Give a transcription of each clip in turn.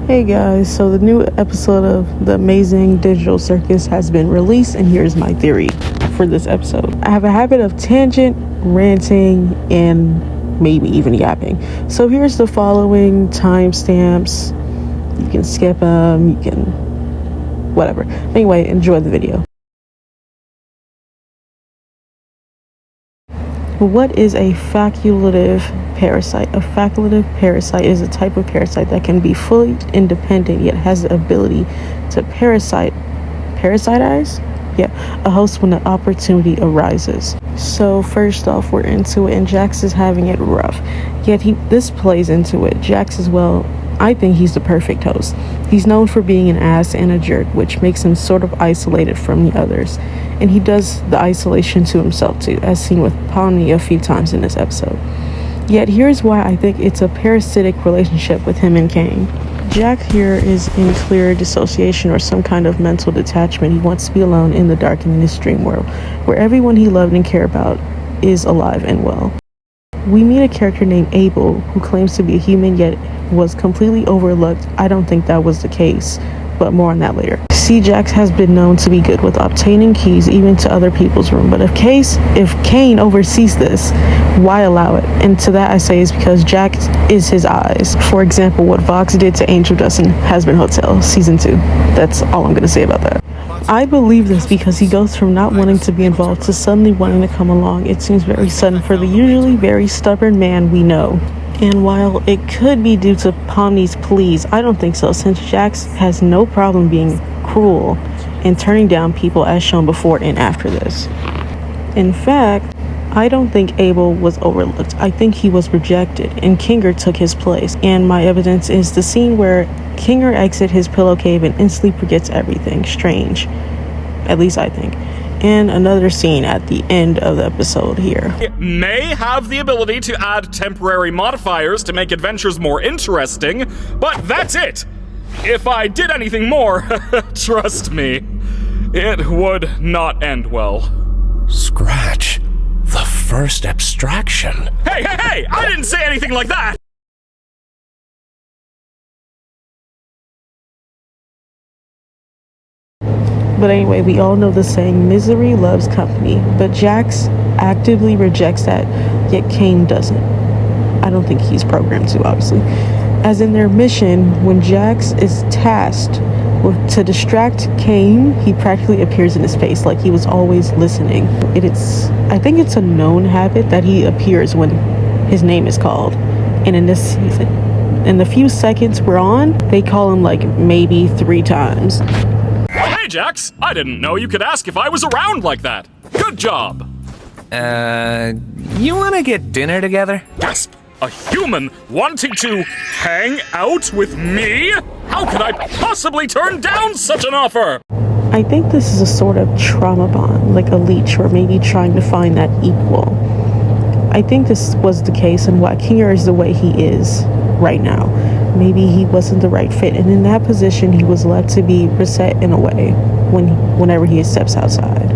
Hey guys, so the new episode of The Amazing Digital Circus has been released, and here's my theory for this episode. I have a habit of tangent, ranting, and maybe even yapping. So here's the following timestamps. You can skip them, you can whatever. Anyway, enjoy the video. What is a facultative parasite? A facultative parasite is a type of parasite that can be fully independent yet has the ability to parasitize a host when the opportunity arises. So first off, we're into it, and Jax is having it rough, yet this plays into it. Jax as well, I think he's the perfect host. He's known for being an ass and a jerk, which makes him sort of isolated from the others. And he does the isolation to himself too, as seen with Pomni a few times in this episode. Yet here's why I think it's a parasitic relationship with him and Caine. Jack here is in clear dissociation or some kind of mental detachment. He wants to be alone in the dark and in his dream world, where everyone he loved and cared about is alive and well. We meet a character named Abel, who claims to be a human yet was completely overlooked. I don't think that was the case, but more on that later. Jax has been known to be good with obtaining keys even to other people's room, but if Caine oversees this, why allow it? And to that I say is because Jax is his eyes. For example, what Vox did to Angel Dust in Hazbin Hotel season 2. That's all I'm gonna say about that. I believe this because he goes from not wanting to be involved to suddenly wanting to come along. It seems very sudden for the usually very stubborn man we know. And while it could be due to Pomni's pleas, I don't think so, since Jax has no problem being cruel and turning down people as shown before and after this. In fact, I don't think Abel was overlooked. I think he was rejected and Kinger took his place. And my evidence is the scene where Kinger exits his pillow cave and instantly forgets everything. Strange. At least I think. And another scene at the end of the episode here. It may have the ability to add temporary modifiers to make adventures more interesting, but that's it! If I did anything more, trust me, it would not end well. Scratch. The first abstraction. Hey! I didn't say anything like that! But anyway, we all know the saying, misery loves company, but Jax actively rejects that, yet Caine doesn't. I don't think he's programmed to, obviously. As in their mission, when Jax is tasked to distract Caine, he practically appears in his face like he was always listening. I think it's a known habit that he appears when his name is called. And in this season, in the few seconds we're on, they call him like maybe 3 times. Hey Jax, I didn't know you could ask if I was around like that. Good job. You wanna get dinner together? Gasp! A human wanting to hang out with me? How could I possibly turn down such an offer? I think this is a sort of trauma bond, like a leech, or maybe trying to find that equal. I think this was the case and why Kinger is the way he is right now. Maybe he wasn't the right fit, and in that position he was left to be reset in a way whenever he steps outside.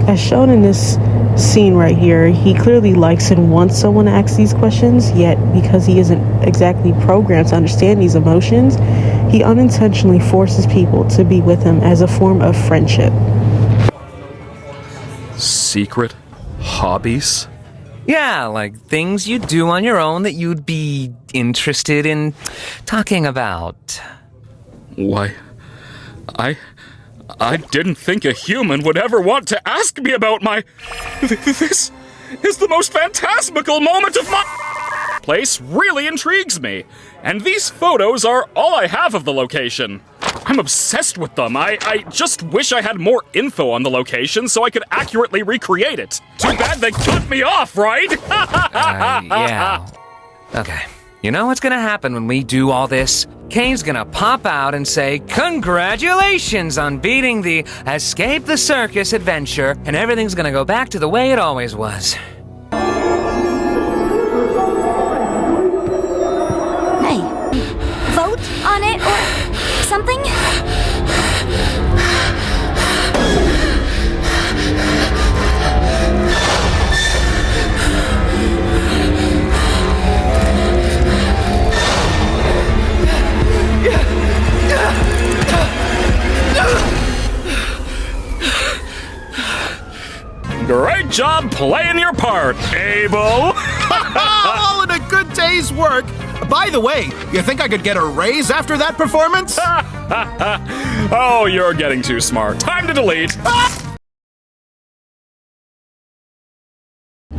As shown in this scene right here, he clearly likes and wants someone to ask these questions, yet because he isn't exactly programmed to understand these emotions, he unintentionally forces people to be with him as a form of friendship. Secret hobbies? Yeah, like things you do on your own that you'd be interested in talking about. Why, I didn't think a human would ever want to ask me about my... This is the most phantasmical moment of my... Place really intrigues me, and these photos are all I have of the location. I'm obsessed with them. I just wish I had more info on the location so I could accurately recreate it. Too bad they cut me off, right? Yeah. Okay. You know what's gonna happen when we do all this? Caine's gonna pop out and say, "Congratulations on beating the Escape the Circus adventure," and everything's gonna go back to the way it always was. Hey, vote on it or something? Good job playing your part, Abel. All in a good day's work. By the way, you think I could get a raise after that performance? Oh, you're getting too smart. Time to delete.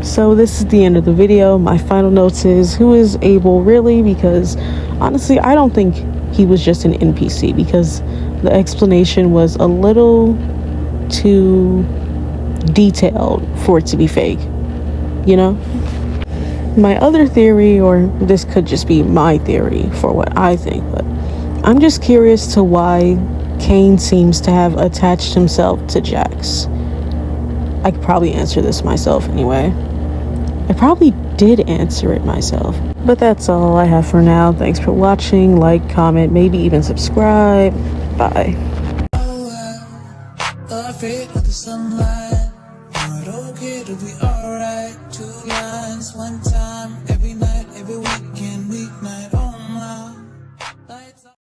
So this is the end of the video. My final notes is, who is Abel really? Because honestly, I don't think he was just an NPC, because the explanation was a little too detailed for it to be fake, you know? My other theory, or this could just be my theory for what I think, but I'm just curious to why Caine seems to have attached himself to Jax. I could probably answer this myself anyway. I probably did answer it myself. But that's all I have for now. Thanks for watching. Like, comment, maybe even subscribe. Bye. Afraid of the sunlight. No, I don't care, it'll be alright. Two lines, one